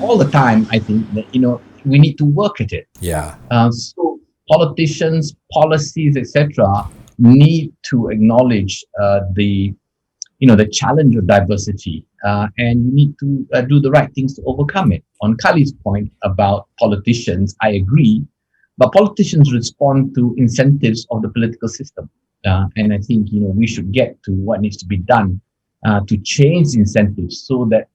all the time, I think that, we need to work at it. Yeah. So politicians, policies, etc., need to acknowledge the challenge of diversity, and you need to do the right things to overcome it. On Kali's point about politicians, I agree, but politicians respond to incentives of the political system, and I think we should get to what needs to be done to change the incentives so that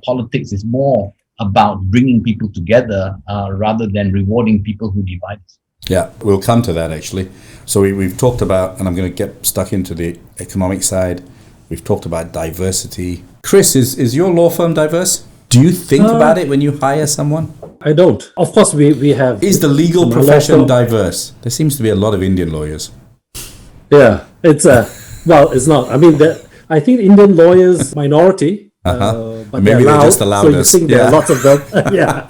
politics is more about bringing people together rather than rewarding people who divide us. Yeah, we'll come to that actually. So we've talked about, and I'm going to get stuck into the economic side. We've talked about diversity. Chris, is your law firm diverse? Do you think about it when you hire someone? I don't. Of course, we have... Is the legal profession diverse? There seems to be a lot of Indian lawyers. Yeah, it's... well, it's not. I mean, I think Indian lawyers minority, but maybe they're just the loudest. So you think there are lots of them. Yeah.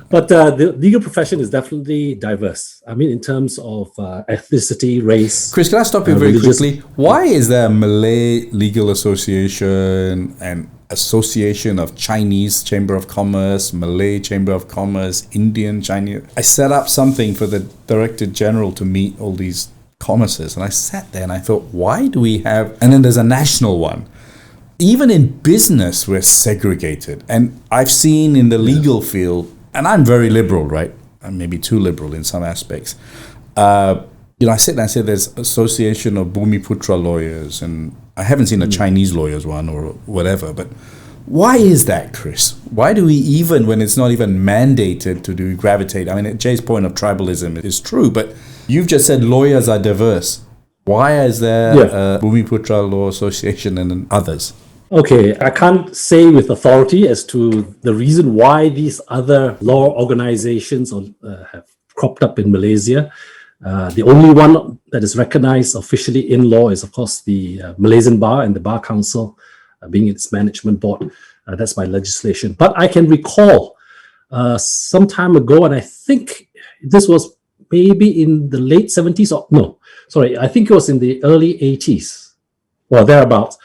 But the legal profession is definitely diverse. I mean, in terms of ethnicity, race. Chris, can I stop you very quickly? Why is there a Malay Legal Association and Association of Chinese Chamber of Commerce, Malay Chamber of Commerce, Indian Chinese? I set up something for the Director General to meet all these commerces, and I sat there and I thought, why do we have... And then there's a national one. Even in business, we're segregated. And I've seen in the legal field... And I'm very liberal, right? I'm maybe too liberal in some aspects. I sit there and say there's Association of Bumiputra lawyers, and I haven't seen a Chinese lawyers one or whatever. But why is that, Chris? Why do we even, when it's not even mandated to do gravitate? I mean, Jay's point of tribalism is true, but you've just said lawyers are diverse. Why is there a Bumiputra Law Association and others? Okay, I can't say with authority as to the reason why these other law organizations have cropped up in Malaysia. The only one that is recognized officially in law is, of course, the Malaysian Bar and the Bar Council, being its management board. That's by legislation. But I can recall some time ago, and I think this was maybe in the late 70s, I think it was in the early 80s. Well, thereabouts,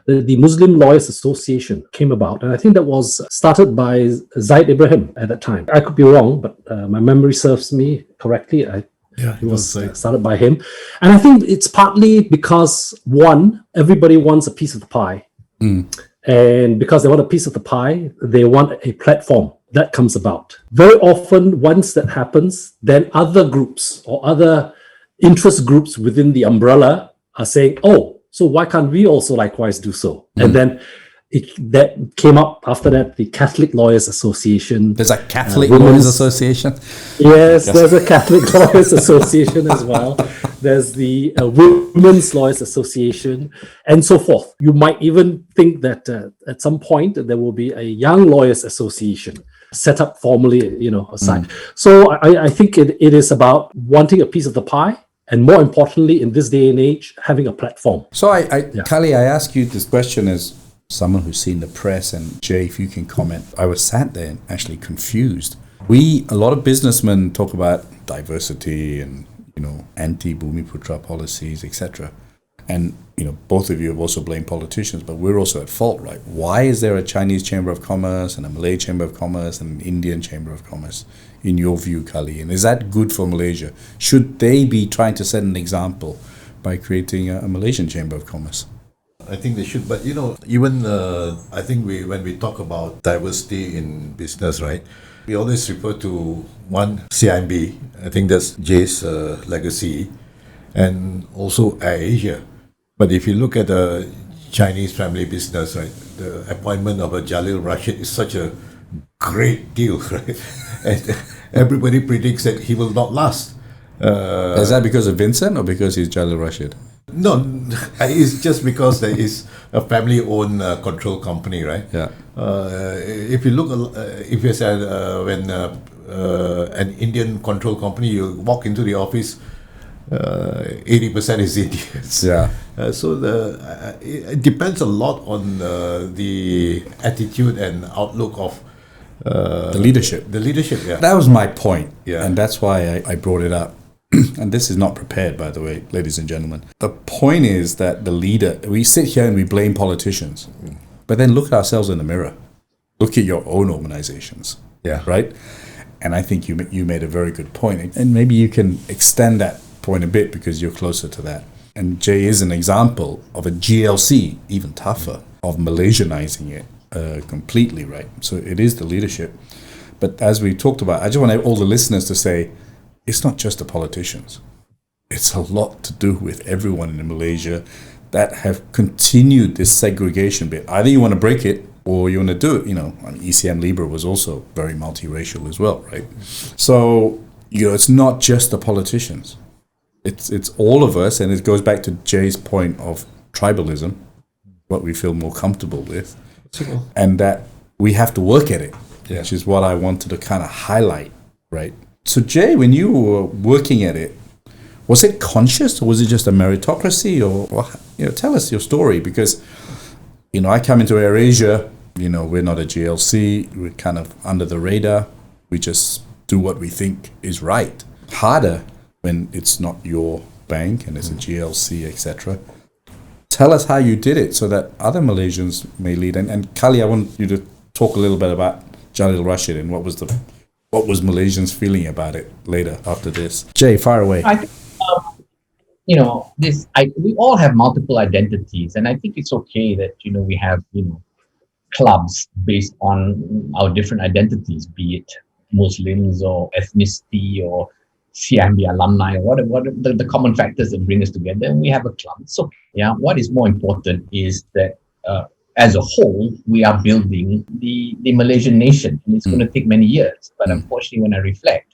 the Muslim Lawyers Association came about, and I think that was started by Zaid Ibrahim at that time. I could be wrong, but my memory serves me correctly. It was started by him. And I think it's partly because, one, everybody wants a piece of the pie. And because they want a piece of the pie, they want a platform that comes about. Very often, once that happens, then other groups or other interest groups within the umbrella are saying, so why can't we also likewise do so? And then that came up after that, the Catholic Lawyers Association. There's a Catholic Lawyers Association? Yes, there's a Catholic Lawyers Association as well. There's the Women's Lawyers Association, and so forth. You might even think that at some point there will be a Young Lawyers Association set up formally, aside. So I think it is about wanting a piece of the pie, and more importantly, in this day and age, having a platform. So, Kali, I ask you this question as someone who's seen the press, and Jay, if you can comment. I was sat there and actually confused. A lot of businessmen talk about diversity and, anti-Bumiputra policies, etc. And, both of you have also blamed politicians, but we're also at fault, right? Why is there a Chinese Chamber of Commerce and a Malay Chamber of Commerce and an Indian Chamber of Commerce, in your view, Kali? And is that good for Malaysia? Should they be trying to set an example by creating a Malaysian Chamber of Commerce? I think they should, but even I think when we talk about diversity in business, right, we always refer to one, CIMB. I think that's Jay's legacy, and also AirAsia. But if you look at the Chinese family business, right, the appointment of a Jalil Rashid is such a great deal, right? And everybody predicts that he will not last. Is that because of Vincent or because he's Jalil Rashid? No, it's just because there is a family-owned control company, right? Yeah. If you look, if you said when an Indian control company, you walk into the office, 80% is Indians. Yeah. So it depends a lot on the attitude and outlook of the leadership. The leadership, yeah. That was my point. Yeah. And that's why I brought it up. And this is not prepared, by the way, ladies and gentlemen. The point is that the leader, we sit here and we blame politicians, but then look at ourselves in the mirror. look at your own organizations. Yeah. Right. And I think you made a very good point. And maybe you can extend that point a bit because you're closer to that. And Jay is an example of a GLC, even tougher, of Malaysianizing it completely, right? So it is the leadership. But as we talked about, I just want all the listeners to say, it's not just the politicians. It's a lot to do with everyone in Malaysia that have continued this segregation bit. Either you want to break it or you want to do it. ECM Libra was also very multiracial as well, right? So, it's not just the politicians. It's all of us, and it goes back to Jay's point of tribalism, what we feel more comfortable with, and that we have to work at it, which is what I wanted to kind of highlight, right? So Jay, when you were working at it, was it conscious or was it just a meritocracy? Or tell us your story, because I come into AirAsia, we're not a GLC, we're kind of under the radar, we just do what we think is right. Harder when it's not your bank and it's a GLC, etc. Tell us how you did it so that other Malaysians may lead. And Kali, I want you to talk a little bit about Jalil Rashid and what was Malaysians feeling about it later after this. Jay, fire away. I think, we all have multiple identities, and I think it's okay that, we have, clubs based on our different identities, be it Muslims or ethnicity or CIMB alumni or whatever the common factors that bring us together, and we have a club. So what is more important is that as a whole, we are building the Malaysian nation, and it's going to take many years. But unfortunately, when I reflect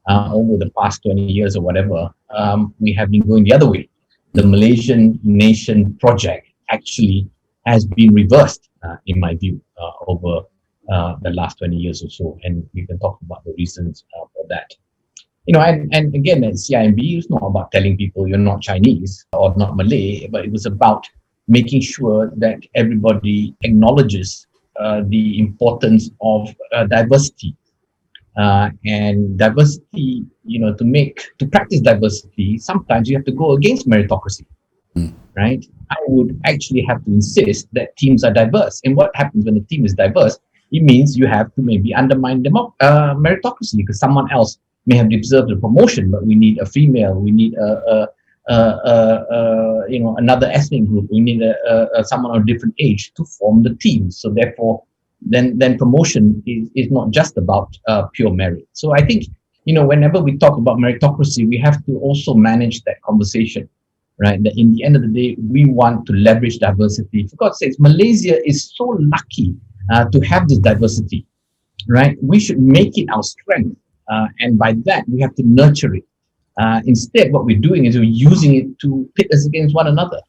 over the past 20 years or whatever, we have been going the other way. The Malaysian nation project actually has been reversed, in my view, over the last 20 years or so, and we can talk about the reasons for that. And again, at CIMB, it's not about telling people you're not Chinese or not Malay, but it was about making sure that everybody acknowledges the importance of diversity. And diversity, to practice diversity, sometimes you have to go against meritocracy, right? I would actually have to insist that teams are diverse. And what happens when the team is diverse? It means you have to maybe undermine meritocracy, because someone else may have deserved a promotion, but we need a female, we need another ethnic group, we need someone of a different age to form the team. So therefore, then promotion is not just about pure merit. So I think, whenever we talk about meritocracy, we have to also manage that conversation, right? That in the end of the day, we want to leverage diversity. For God's sakes, Malaysia is so lucky to have this diversity, right? We should make it our strength. And by that, we have to nurture it. Instead, what we're doing is we're using it to pit us against one another.